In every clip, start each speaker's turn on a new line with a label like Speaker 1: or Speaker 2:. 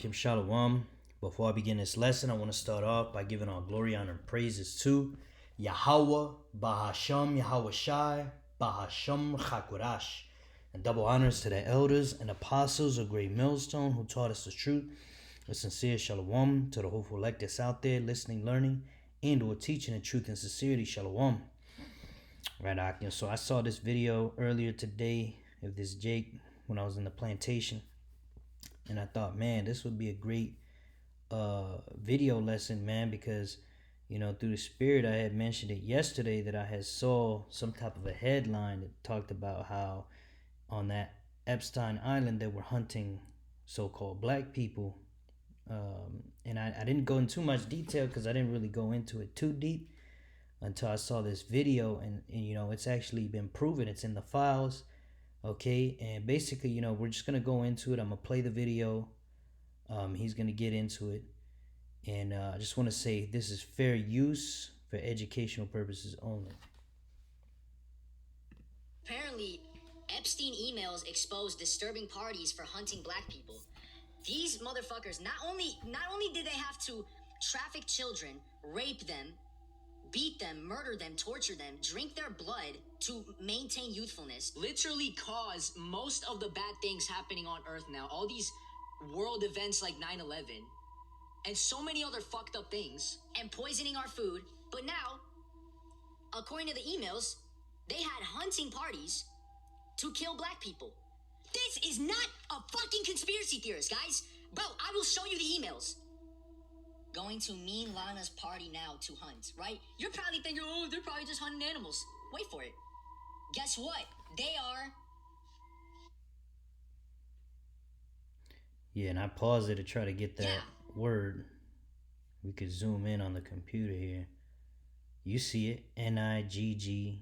Speaker 1: Kim Shalom. Before I begin this lesson, I want to start off by giving all glory, honor, and praises to Yahweh, Bahasham, Yahweh Shai, Bahasham Chakurash. And double honors to the elders and apostles of Great Millstone who taught us the truth. A sincere shalom to the hopeful electors out there listening, learning, and or teaching the truth and sincerity. Shalom. Right, so I saw this video earlier today of this Jake when I was in the plantation. And I thought, man, this would be a great video lesson, man, because through the spirit I had mentioned it yesterday that I had saw some type of a headline that talked about how on that Epstein Island they were hunting so-called black people, and I didn't go into too much detail because I didn't really go into it too deep until I saw this video, and it's actually been proven. It's in the files. Okay, and basically we're just gonna go into it. I'm gonna play the video. He's gonna get into it. And I just want to say this is fair use for educational purposes only.
Speaker 2: Apparently, Epstein emails expose disturbing parties for hunting black people. These motherfuckers not only did they have to traffic children, rape them, beat them, murder them, torture them, drink their blood to maintain youthfulness, literally cause most of the bad things happening on Earth now. All these world events like 9/11 and so many other fucked up things, and poisoning our food. But now, according to the emails, they had hunting parties to kill black people. This is not a fucking conspiracy theorist, guys. Bro, I will show you the emails. Going to Mean Lana's party now to hunt, right? You're probably thinking, oh, they're probably just hunting animals. Wait for it. Guess what? They are.
Speaker 1: Yeah, and I paused it to try to get that word. We could zoom in on the computer here. You see it, Niggers.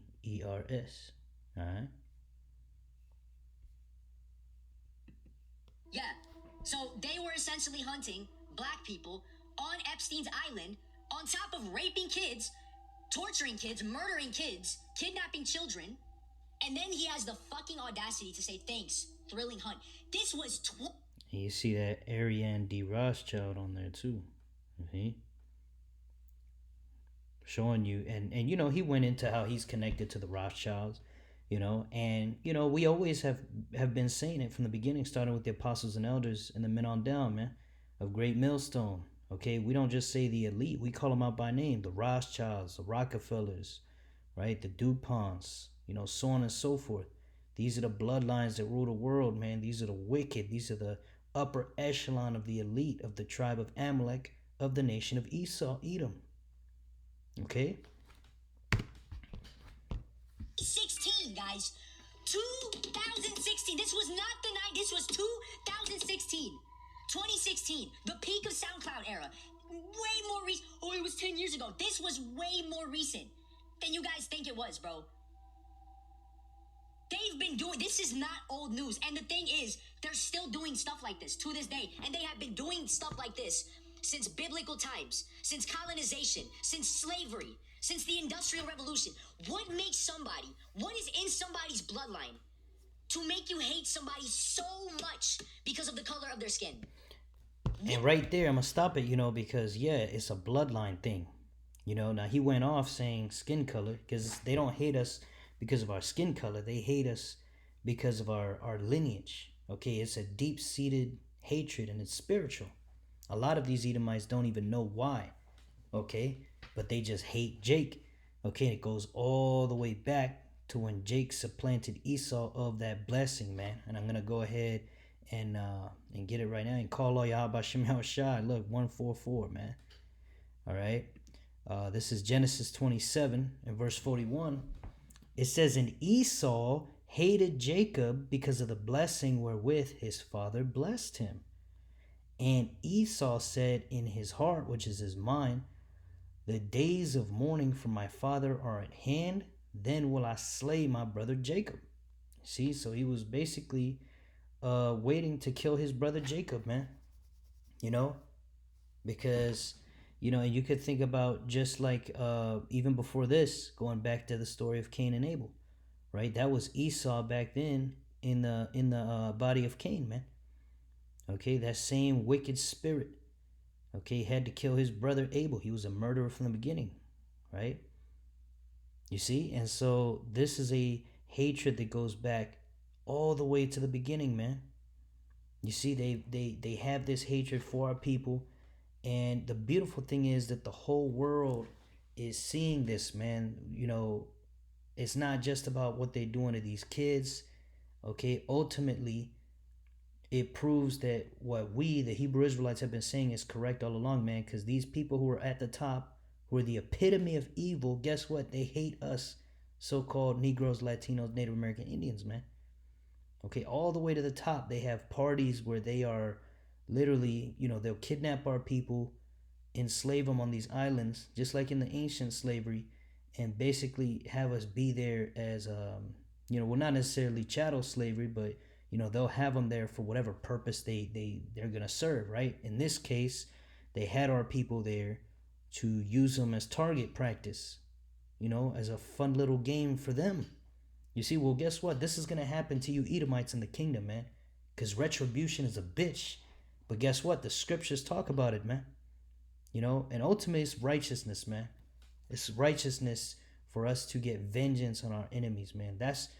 Speaker 1: All right.
Speaker 2: Yeah. So they were essentially hunting black people on Epstein's Island, on top of raping kids, torturing kids, murdering kids, kidnapping children. And then he has the fucking audacity to say, thanks, thrilling hunt. This was...
Speaker 1: And you see that Ariane D. Rothschild on there too. See? Showing you, and he went into how he's connected to the Rothschilds, and we always have been saying it from the beginning, starting with the apostles and elders and the men on down, man, of Great Millstone. Okay, we don't just say the elite, we call them out by name: the Rothschilds, the Rockefellers, right, the DuPonts, so on and so forth. These are the bloodlines that rule the world, man. These are the wicked. These are the upper echelon of the elite of the tribe of Amalek, of the nation of Edom. Okay?
Speaker 2: 16, guys. 2016. This was not the night. This was 2016. 2016. The peak of SoundCloud era. Way more recent. Oh, it was 10 years ago. This was way more recent than you guys think it was, bro. They've been doing, this is not old news. And the thing is, they're still doing stuff like this to this day. And they have been doing stuff like this since biblical times, since colonization, since slavery, since the Industrial Revolution. What makes somebody, what is in somebody's bloodline to make you hate somebody so much because of the color of their skin?
Speaker 1: And right there, I'm going to stop it, because, yeah, it's a bloodline thing. Now he went off saying skin color because they don't hate us because of our skin color. They hate us because of our lineage. Okay, it's a deep-seated hatred, and it's spiritual. A lot of these Edomites don't even know why. Okay, but they just hate Jake. Okay, it goes all the way back to when Jake supplanted Esau of that blessing, man. And I'm gonna go ahead and get it right now and call all Yahweh Shem Shai. Look, 144, man. All right. This is Genesis 27 and verse 41. It says, "And Esau hated Jacob because of the blessing wherewith his father blessed him. And Esau said in his heart," which is his mind, "the days of mourning for my father are at hand. Then will I slay my brother Jacob." See, so he was basically waiting to kill his brother Jacob, man. Because and you could think about just like even before this, going back to the story of Cain and Abel, right? That was Esau back then in the body of Cain, man. Okay, that same wicked spirit, okay, had to kill his brother Abel. He was a murderer from the beginning, right? You see? And so this is a hatred that goes back all the way to the beginning, man. You see, they have this hatred for our people. And the beautiful thing is that the whole world is seeing this, man. You know, it's not just about what they're doing to these kids. Okay, ultimately, it proves that what we, the Hebrew Israelites, have been saying is correct all along, man. Because these people who are at the top, who are the epitome of evil, guess what? They hate us, so-called Negroes, Latinos, Native American Indians, man. Okay, all the way to the top, they have parties where they are literally, you know, they'll kidnap our people, enslave them on these islands, just like in the ancient slavery, and basically have us be there as, you know, well, not necessarily chattel slavery, but you know, they'll have them there for whatever purpose they're gonna serve, right? In this case, they had our people there to use them as target practice, you know, as a fun little game for them. You see, well, guess what? This is gonna happen to you Edomites in the kingdom, man, because retribution is a bitch. But guess what? The scriptures talk about it, man. You know, and ultimately it's righteousness, man. It's righteousness for us to get vengeance on our enemies, man. That's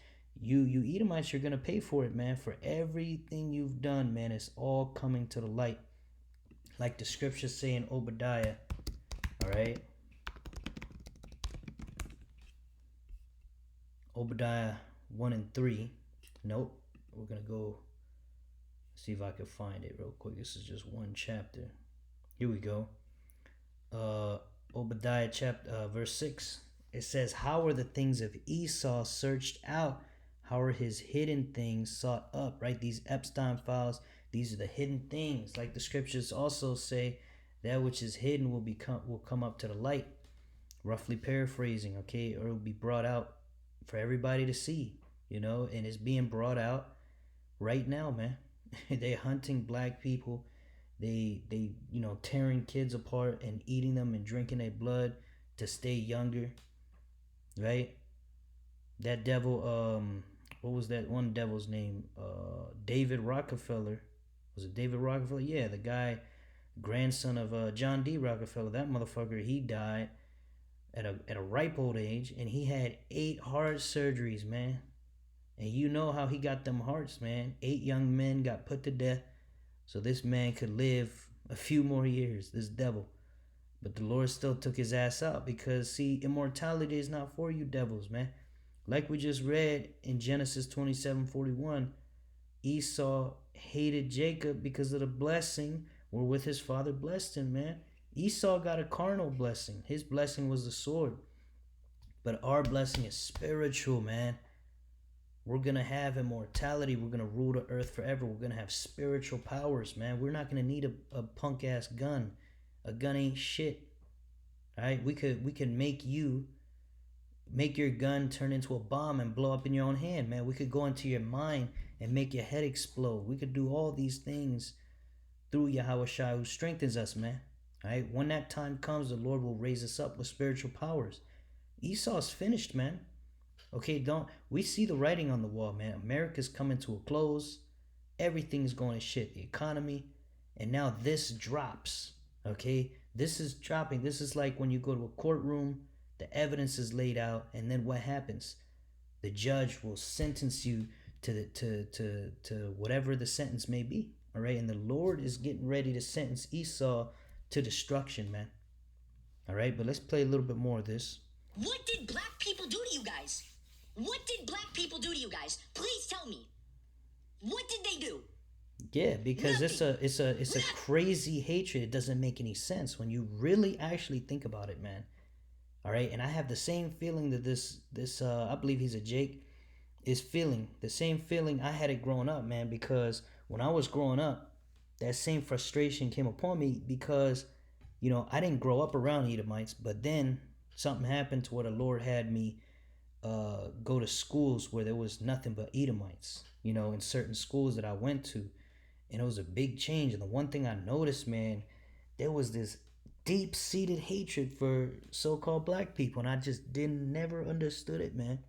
Speaker 1: you Edomites, you're gonna pay for it, man. For everything you've done, man. It's all coming to the light. Like the scriptures say in Obadiah. Alright. Obadiah 1 and 3. Nope. We're gonna go see if I can find it real quick. This is just one chapter. Here we go. Obadiah chapter verse 6. It says, how are the things of Esau searched out? How are his hidden things sought up? Right? These Epstein files, these are the hidden things. Like the scriptures also say, that which is hidden will come up to the light. Roughly paraphrasing, okay? Or it will be brought out for everybody to see, you know? And it's being brought out right now, man. They're hunting black people. They you know, tearing kids apart and eating them and drinking their blood to stay younger, right? That devil, what was that one devil's name? David Rockefeller. Was it David Rockefeller? Yeah, the guy, grandson of John D. Rockefeller. That motherfucker, he died at a ripe old age, and he had 8 heart surgeries, man. And you know how he got them hearts, man. 8 young men got put to death so this man could live a few more years, this devil. But the Lord still took his ass out because, see, immortality is not for you devils, man. Like we just read in Genesis 27:41, Esau hated Jacob because of the blessing wherewith his father blessed him, man. Esau got a carnal blessing. His blessing was the sword. But our blessing is spiritual, man. We're going to have immortality. We're going to rule the earth forever. We're going to have spiritual powers, man. We're not going to need a punk-ass gun. A gun ain't shit. All right? We could make your gun turn into a bomb and blow up in your own hand, man. We could go into your mind and make your head explode. We could do all these things through Yahweh Shai, who strengthens us, man. All right? When that time comes, the Lord will raise us up with spiritual powers. Esau's finished, man. Okay, we see the writing on the wall, man. America's coming to a close. Everything's going to shit. The economy. And now this drops. Okay? This is dropping. This is like when you go to a courtroom, the evidence is laid out, and then what happens? The judge will sentence you to whatever the sentence may be. All right? And the Lord is getting ready to sentence Esau to destruction, man. All right? But let's play a little bit more of this.
Speaker 2: What did black people do to you guys? What did black people do to you guys? Please tell me. What did they do?
Speaker 1: Yeah, because it's a crazy hatred. It doesn't make any sense when you really actually think about it, man. All right, and I have the same feeling that this I believe he's a Jake, is feeling the same feeling I had it growing up, man. Because when I was growing up, that same frustration came upon me because, you know, I didn't grow up around Edomites, but then something happened to where the Lord had me go to schools where there was nothing but Edomites, you know, in certain schools that I went to. And it was a big change. And the one thing I noticed, man, there was this deep-seated hatred for so-called black people. And I just never understood it, man.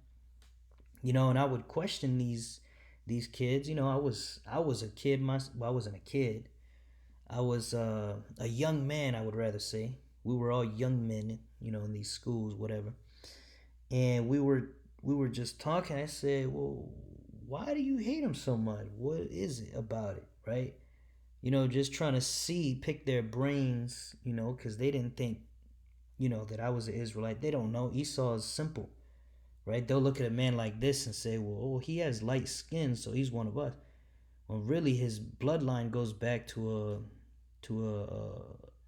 Speaker 1: You know, and I would question these these kids. You know, I was a kid. Well, I wasn't a kid. I was a young man. I would rather say we were all young men. You know, in these schools, whatever. And we were just talking. I said, well, why do you hate him so much? What is it about it, right? You know, just trying to pick their brains, you know, because they didn't think, you know, that I was an Israelite. They don't know. Esau is simple, right? They'll look at a man like this and say, well, oh, he has light skin, so he's one of us. Well, really, his bloodline goes back to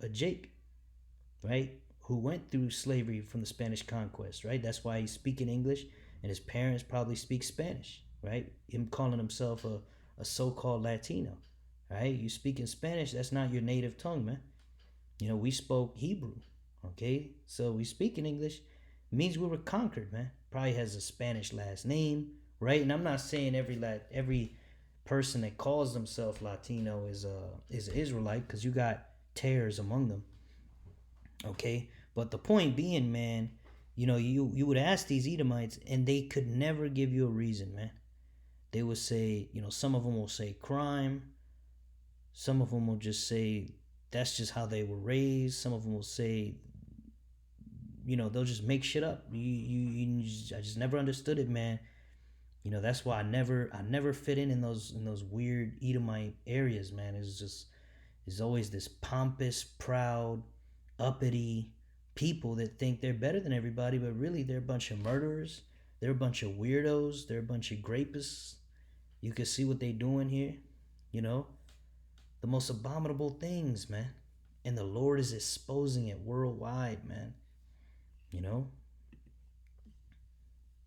Speaker 1: a Jake, right? Who went through slavery from the Spanish conquest, right? That's why he's speaking English, and his parents probably speak Spanish, right? Him calling himself a so-called Latino, right? You speaking Spanish, that's not your native tongue, man. You know, we spoke Hebrew, okay? So we speak in English. It means we were conquered, man. Probably has a Spanish last name, right? And I'm not saying every person that calls themselves Latino is an Israelite, because you got tares among them, okay? But the point being, man, you know, you would ask these Edomites, and they could never give you a reason, man. They would say, you know, some of them will say crime. Some of them will just say that's just how they were raised. Some of them will say, you know, they'll just make shit up. I just never understood it, man. You know, that's why I never fit in those weird Edomite areas, man. It's always this pompous, proud, uppity people that think they're better than everybody, but really they're a bunch of murderers. They're a bunch of weirdos. They're a bunch of grapists. You can see what they doing here, you know, the most abominable things, man. And the Lord is exposing it worldwide, man. You know?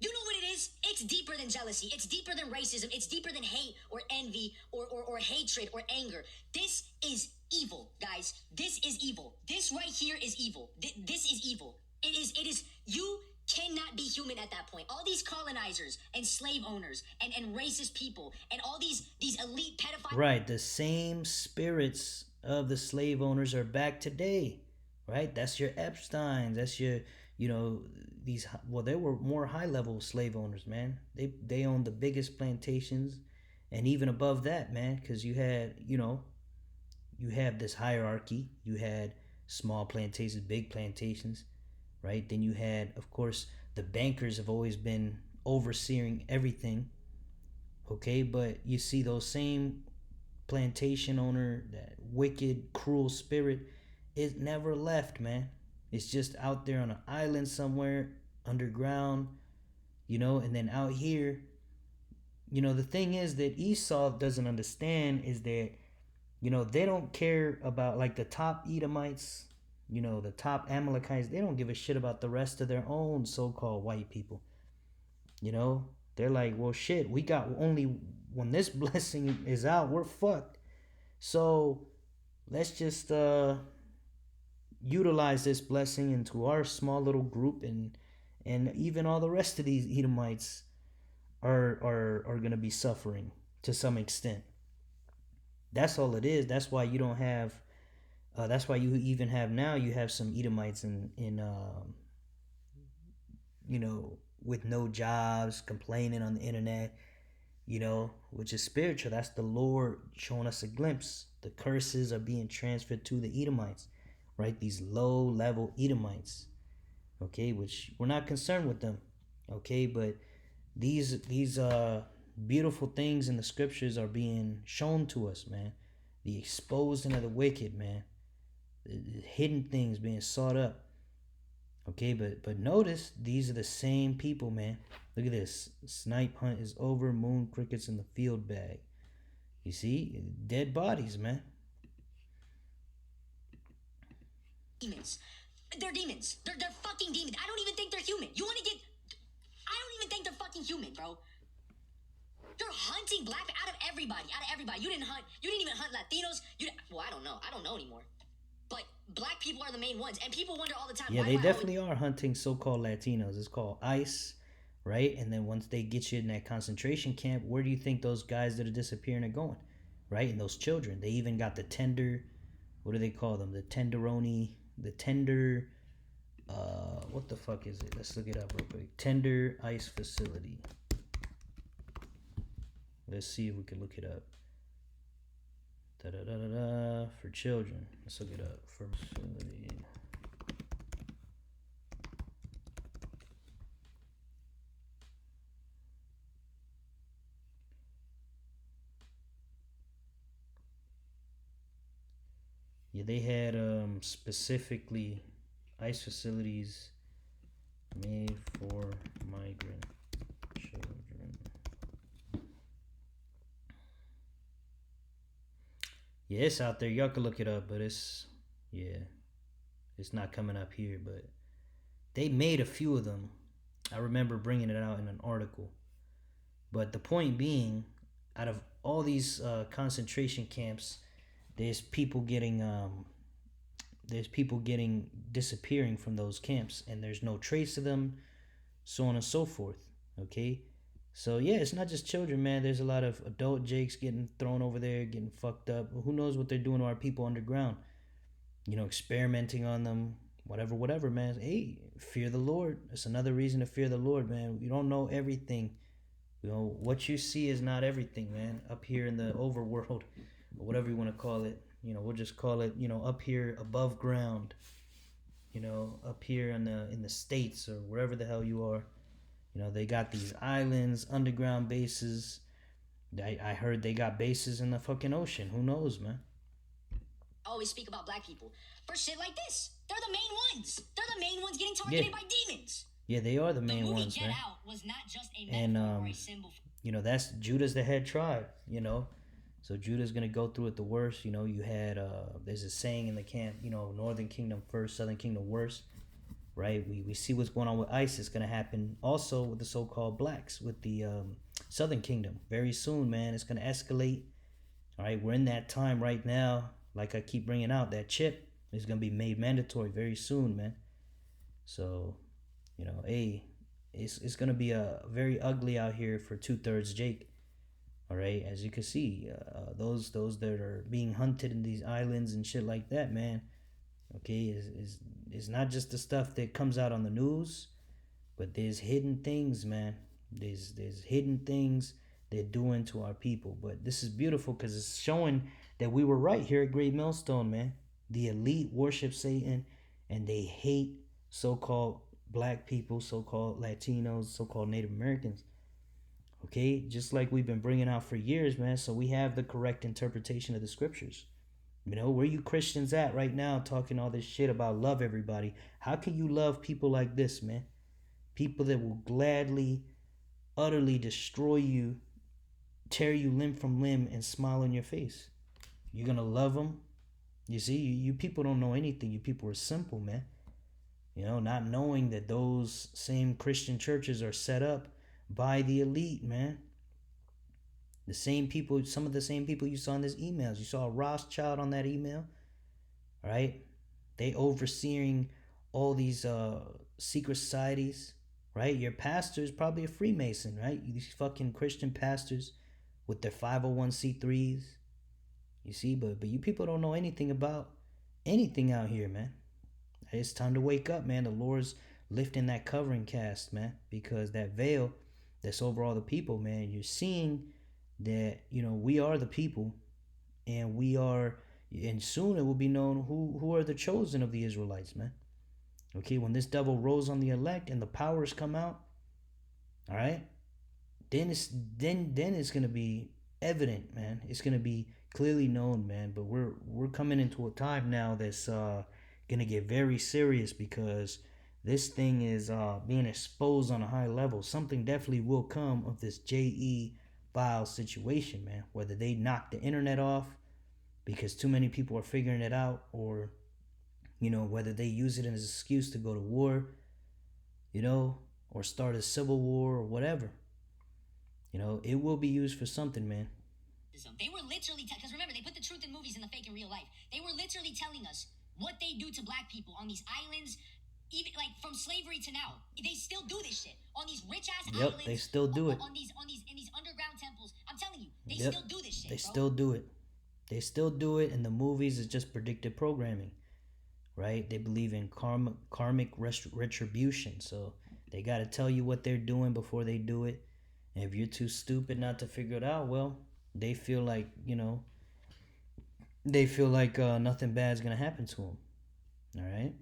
Speaker 2: You know what it is? It's deeper than jealousy. It's deeper than racism. It's deeper than hate or envy or hatred or anger. This is evil, guys. This is evil. This right here is evil. This is evil. It is, you cannot be human at that point. All these colonizers and slave owners and racist people and all these elite pedophiles.
Speaker 1: Right, the same spirits of the slave owners are back today, right? That's your Epsteins. That's your, you know, these, well, they were more high level slave owners, man. They owned the biggest plantations, and even above that, man, because you had, you know, you have this hierarchy. You had small plantations, big plantations, right? Then you had, of course, the bankers have always been overseeing everything, okay? But you see those same plantation owner, that wicked, cruel spirit, it never left, man. It's just out there on an island somewhere underground, you know. And then out here, you know, the thing is that Esau doesn't understand is that, you know, they don't care about, like, the top Edomites, you know, the top Amalekites. They don't give a shit about the rest of their own so-called white people. You know, they're like, well, shit, we got only, when this blessing is out, we're fucked. So let's just utilize this blessing into our small little group, and even all the rest of these Edomites are gonna be suffering to some extent. That's all it is. That's why you don't have. That's why you even have now. You have some Edomites in you know, with no jobs, complaining on the internet. You know, which is spiritual. That's the Lord showing us a glimpse. The curses are being transferred to the Edomites, right? These low level Edomites, okay, which we're not concerned with them, okay, but these beautiful things in the scriptures are being shown to us, man. The exposing of the wicked, man. The hidden things being sought up. Okay, but notice these are the same people, man. Look at this. Snipe hunt is over. Moon crickets in the field bag. You see? Dead bodies, man.
Speaker 2: Demons. They're demons. They're fucking demons. I don't even think they're human. You want to get... I don't even think they're fucking human, bro. You're hunting black out of everybody. You didn't even hunt Latinos. Well, I don't know. I don't know anymore. But black people are the main ones. And people wonder all the time.
Speaker 1: Yeah, they definitely are hunting so-called Latinos. It's called ICE, right? And then once they get you in that concentration camp, where do you think those guys that are disappearing are going? Right? And those children. They even got the tender, what do they call them? The tenderoni, the tender, what the fuck is it? Let's look it up real quick. Tender ICE facility. Let's see if we can look it up. Da-da-da-da-da. For children. Let's look it up. For facility. Yeah, they had specifically ICE facilities made for migrant children. Yeah, it's out there. Y'all can look it up, but it's not coming up here. But they made a few of them. I remember bringing it out in an article. But the point being, out of all these concentration camps, there's people getting disappearing from those camps, and there's no trace of them, so on and so forth. Okay, so yeah, it's not just children, man. There's a lot of adult jakes getting thrown over there, getting fucked up. Who knows what they're doing to our people underground? Experimenting on them, whatever, man. Hey, fear the Lord. That's another reason to fear the Lord, man. You don't know everything. What you see is not everything, man. Up here in the overworld, or whatever you want to call it. We'll just call it, up here above ground. Up here in the States or wherever the hell you are. They got these islands, underground bases. I heard they got bases in the fucking ocean. Who knows, man?
Speaker 2: Always speak about black people for shit like this. They're the main ones. They're the main ones getting targeted by demons.
Speaker 1: Yeah, they are the main ones, man.
Speaker 2: Get Out was not just a metaphor or a symbol.
Speaker 1: That's Judah's the head tribe. So Judah's gonna go through it the worst. You had there's a saying in the camp. Northern Kingdom first, Southern Kingdom worst. Right? We see what's going on with ISIS gonna happen also with the so-called blacks with the Southern Kingdom very soon, man. It's gonna escalate. All right, we're in that time right now. Like I keep bringing out, that chip is gonna be made mandatory very soon, man. So, hey, it's gonna be very ugly out here for 2/3 Jake. All right, as you can see, those that are being hunted in these islands and shit like that, man. Okay, is not just the stuff that comes out on the news, but there's hidden things, man. There's hidden things they're doing to our people. But this is beautiful because it's showing that we were right here at Great Millstone, man. The elite worship Satan, and they hate so-called black people, so-called Latinos, so-called Native Americans. Okay, just like we've been bringing out for years, man. So we have the correct interpretation of the scriptures. Where you Christians at right now talking all this shit about love everybody? How can you love people like this, man? People that will gladly, utterly destroy you, tear you limb from limb, and smile on your face. You're going to love them? You see, you people don't know anything. You people are simple, man. Not knowing that those same Christian churches are set up by the elite, man. The same people, some of the same people you saw in these emails. You saw Rothschild on that email, right? They overseeing all these secret societies, right? Your pastor is probably a Freemason, right? These fucking Christian pastors with their 501c3s. You see, but you people don't know anything about anything out here, man. It's time to wake up, man. The Lord's lifting that covering cast, man, because that veil that's over all the people, man. You're seeing that, we are the people, and soon it will be known who are the chosen of the Israelites, man. Okay, when this devil rose on the elect and the powers come out, all right, then it's gonna be evident, man. It's gonna be clearly known, man. But we're coming into a time now that's gonna get very serious, because this thing is being exposed on a high level. Something definitely will come of this J.E. file situation, man. Whether they knock the internet off because too many people are figuring it out, or whether they use it as an excuse to go to war, or start a civil war or whatever. It will be used for something, man.
Speaker 2: They were literally, because remember, they put the truth in movies and the fake in real life. They were literally telling us what they do to black people on these islands, even like from slavery to now. They still do this shit on these rich ass islands.
Speaker 1: Yep, they still do it.
Speaker 2: In these underground temples. I'm telling you, they still do this shit.
Speaker 1: They still do it. They still do it, and the movies is just predictive programming, right? They believe in karmic retribution, so they got to tell you what they're doing before they do it. And if you're too stupid not to figure it out, well, they feel like, nothing bad is going to happen to them. All right?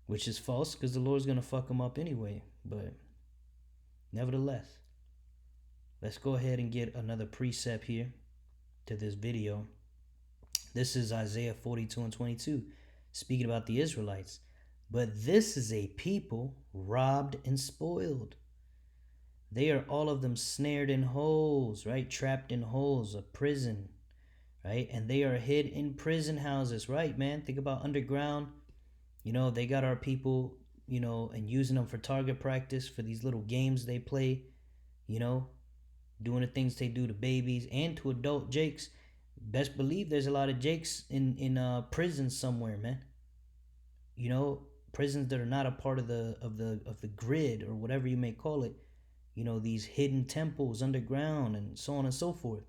Speaker 1: Which is false because the Lord's going to fuck them up anyway. But nevertheless, let's go ahead and get another precept here to this video. This is Isaiah 42 and 22, speaking about the Israelites. But this is a people robbed and spoiled. They are all of them snared in holes, right? Trapped in holes, a prison, right? And they are hid in prison houses, right, man? Think about underground. They got our people, and using them for target practice for these little games they play, doing the things they do to babies and to adult Jakes. Best believe there's a lot of Jakes in prisons somewhere, man. Prisons that are not a part of the grid or whatever you may call it. These hidden temples underground and so on and so forth.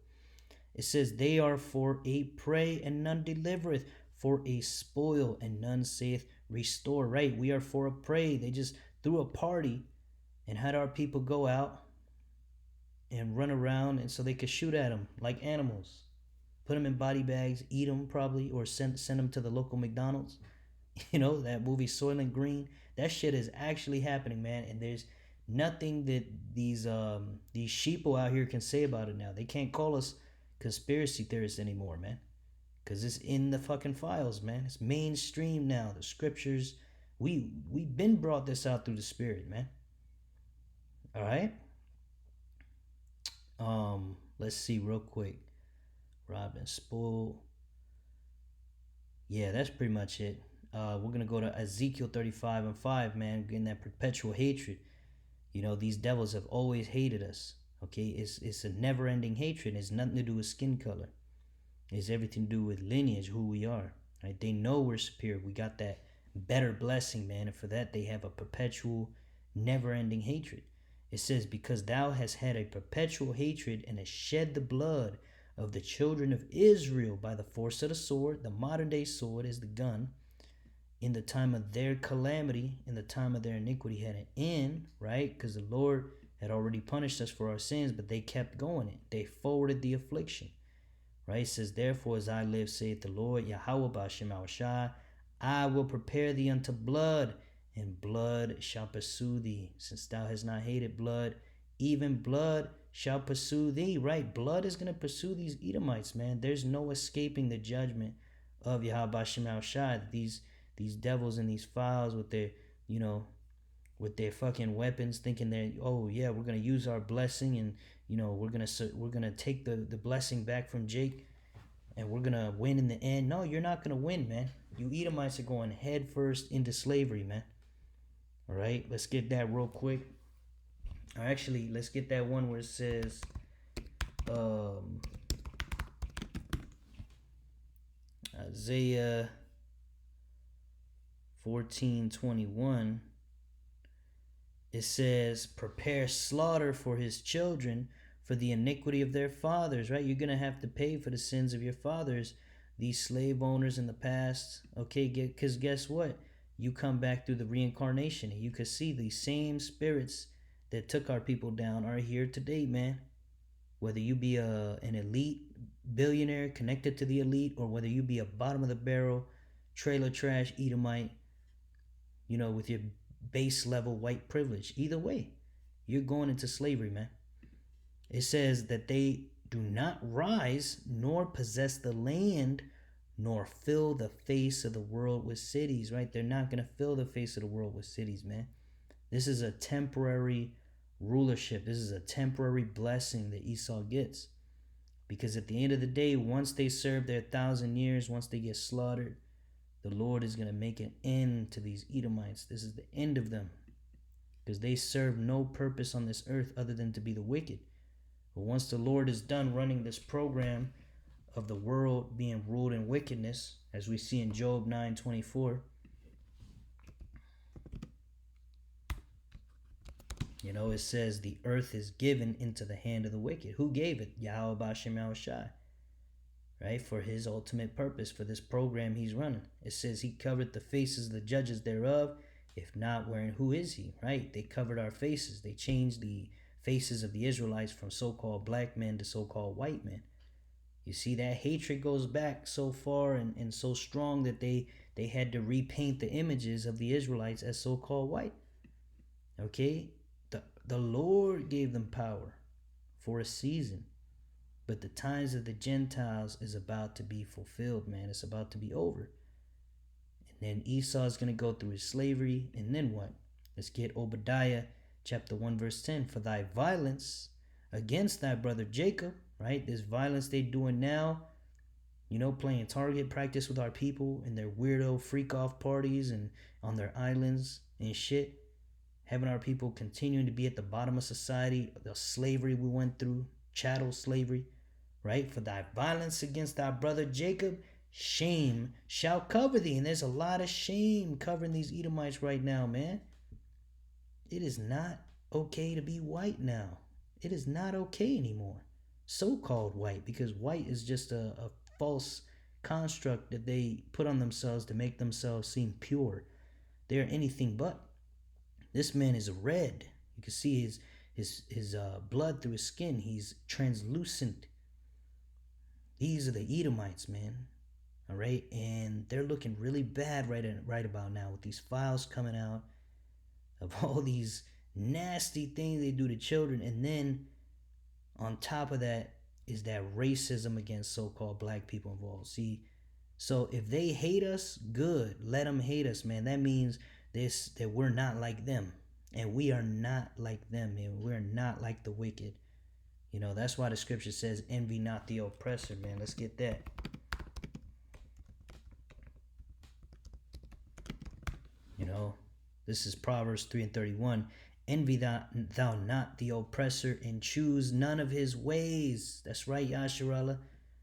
Speaker 1: It says they are for a prey and none delivereth, for a spoil and none saith restore. Right? We are for a prey. They just threw a party and had our people go out and run around, and so they could shoot at them like animals, put them in body bags, eat them probably, or send them to the local McDonald's. That movie Soylent Green. That shit is actually happening, man. And there's nothing that these sheeple out here can say about it now. They can't call us conspiracy theorists anymore, man, because it's in the fucking files, man. It's mainstream now. The scriptures, we've been brought this out through the Spirit, man. All right. Let's see real quick. Robbed and spoiled. Yeah, that's pretty much it. We're gonna go to Ezekiel 35 and 5, man. Getting that perpetual hatred. These devils have always hated us. Okay, it's a never-ending hatred. It's nothing to do with skin color. It's everything to do with lineage, who we are. Right? They know we're superior. We got that better blessing, man, and for that they have a perpetual, never-ending hatred. It says, because thou hast had a perpetual hatred and hast shed the blood of the children of Israel by the force of the sword. The modern day sword is the gun. In the time of their calamity, in the time of their iniquity had an end, right? Because the Lord had already punished us for our sins, but they kept going it. They forwarded the affliction, right? It says, therefore, as I live, saith the Lord, Yahweh B'Shem Awashai, I will prepare thee unto blood, and blood shall pursue thee. Since thou hast not hated blood, even blood shall pursue thee, right? Blood is going to pursue these Edomites, man. There's no escaping the judgment of Yahweh B'Shem Awashai. These devils in these files with their, with their fucking weapons, thinking that, oh yeah, we're gonna use our blessing, and we're gonna take the blessing back from Jake, and we're gonna win in the end. No, you're not gonna win, man. You Edomites are going head first into slavery, man. All right, let's get that real quick. Or actually, let's get that one where it says, Isaiah 14:21, it says, prepare slaughter for his children for the iniquity of their fathers, right? You're going to have to pay for the sins of your fathers, these slave owners in the past, okay? Because guess what? You come back through the reincarnation, and you can see these same spirits that took our people down are here today, man. Whether you be an elite billionaire connected to the elite, or whether you be a bottom of the barrel trailer trash Edomite, with your base level white privilege. Either way, you're going into slavery, man. It says that they do not rise nor possess the land nor fill the face of the world with cities, right? They're not going to fill the face of the world with cities, man. This is a temporary rulership. This is a temporary blessing that Esau gets. Because at the end of the day, once they serve their 1,000 years, once they get slaughtered, the Lord is going to make an end to these Edomites. This is the end of them. Because they serve no purpose on this earth other than to be the wicked. But once the Lord is done running this program of the world being ruled in wickedness, as we see in Job 9:24, it says the earth is given into the hand of the wicked. Who gave it? Yahweh B'Shem Awashai. Right, for his ultimate purpose, for this program he's running. It says he covered the faces of the judges thereof. If not, wherein who is he? Right, they covered our faces. They changed the faces of the Israelites from so-called black men to so-called white men. You see, that hatred goes back so far and so strong that they had to repaint the images of the Israelites as so-called white. Okay? The Lord gave them power for a season. But the times of the Gentiles is about to be fulfilled, man. It's about to be over. And then Esau is going to go through his slavery. And then what? Let's get Obadiah chapter 1 verse 10. For thy violence against thy brother Jacob, right? This violence they doing now, you know, playing target practice with our people in their weirdo freak off parties and on their islands and shit. Having our people continuing to be at the bottom of society, the slavery we went through, chattel slavery, right? For thy violence against thy brother Jacob, shame shall cover thee. And there's a lot of shame covering these Edomites right now, man. It is not okay to be white now. It is not okay anymore. So-called white, because white is just a false construct that they put on themselves to make themselves seem pure. They're anything but. This man is red. You can see his blood through his skin. He's translucent. These are the Edomites, man. All right, and they're looking really bad right about now with these files coming out of all these nasty things they do to children. And then on top of that is that racism against so-called black people involved. See, so if they hate us, good. Let them hate us, man. That means that we're not like them. And we are not like them, man. We're not like the wicked. You know, that's why the scripture says, envy not the oppressor, man. Let's get that. You know, this is Proverbs 3:31. Envy thou not the oppressor, and choose none of his ways. That's right, Yasharallah.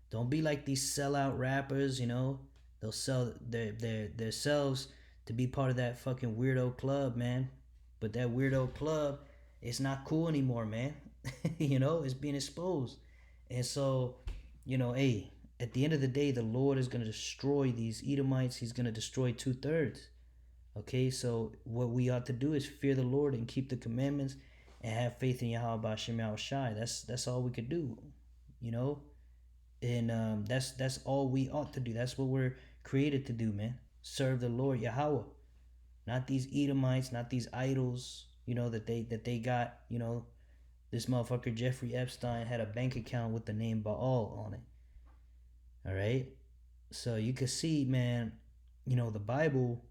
Speaker 1: Don't be like these sellout rappers, you know. They'll sell their selves to be part of that fucking weirdo club, man. But that weirdo club is not cool anymore, man. You know, it's being exposed. And so, you know, hey, at the end of the day, the Lord is going to destroy these Edomites. He's going to destroy 2/3. Okay, so what we ought to do is fear the Lord and keep the commandments and have faith in Yahweh B'Shem Yahushai. That's all we could do, you know? And that's all we ought to do. That's what we're created to do, man. Serve the Lord Yahweh. Not these Edomites, not these idols, you know, that they got, you know. This motherfucker Jeffrey Epstein had a bank account with the name Baal on it. All right? So you can see, man, you know, the Bible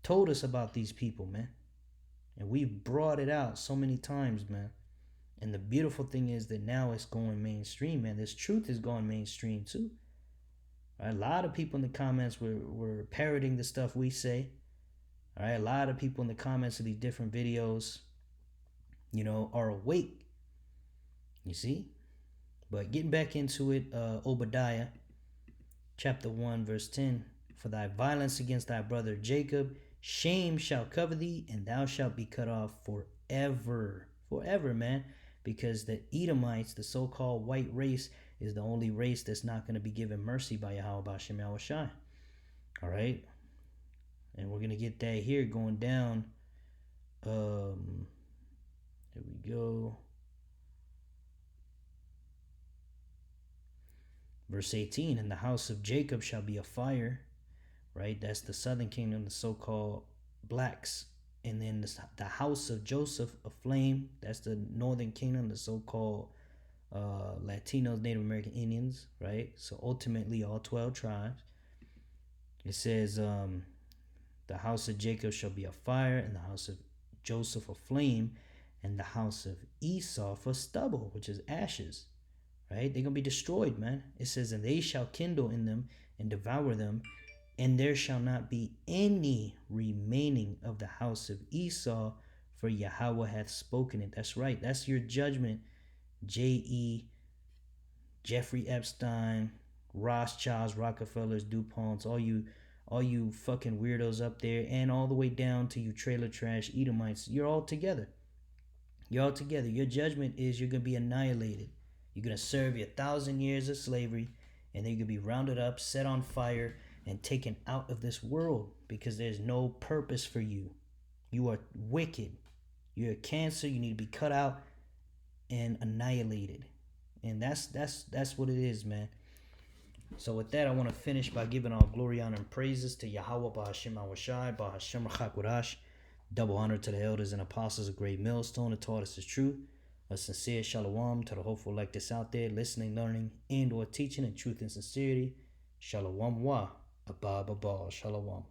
Speaker 1: told us about these people, man. And we've brought it out so many times, man. And the beautiful thing is that now it's going mainstream, man. This truth is going mainstream too. Right? A lot of people in the comments were parroting the stuff we say. All right, a lot of people in the comments of these different videos, you know, are awake. You see? But getting back into it, Obadiah chapter 1 verse 10. For thy violence against thy brother Jacob, shame shall cover thee, and thou shalt be cut off forever. Forever, man. Because the Edomites, the so-called white race, is the only race that's not going to be given mercy by Yahweh B'Shem Yahushai. All right? And we're going to get that here going down. Here we go. Verse 18, and the house of Jacob shall be a fire, right? That's the southern kingdom, the so-called blacks. And then the house of Joseph, a flame. That's the northern kingdom, the so-called Latinos, Native American Indians, right? So ultimately, all 12 tribes. It says, the house of Jacob shall be a fire, and the house of Joseph a flame, and the house of Esau for stubble, which is ashes. Right? They're going to be destroyed, man. It says, and they shall kindle in them and devour them, and there shall not be any remaining of the house of Esau, for Yahweh hath spoken it. That's right. That's your judgment. J.E., Jeffrey Epstein, Rothschilds, Rockefellers, DuPonts, all you fucking weirdos up there, and all the way down to you trailer trash Edomites. You're all together. You're all together. Your judgment is you're going to be annihilated. You're going to serve your 1,000 years of slavery, and then you're going to be rounded up, set on fire, and taken out of this world because there's no purpose for you. You are wicked. You're a cancer. You need to be cut out. and annihilated. And that's what it is, man. So with that, I want to finish by giving all glory, honor, and praises to Yahweh, Bahashim Awashai, Bahashim Chakurash. Double honor to the elders and apostles of Great Millstone that taught us the truth. A sincere shalom to the hopeful like this out there, listening, learning, and or teaching in truth and sincerity. Shalom wa, abba, shalom.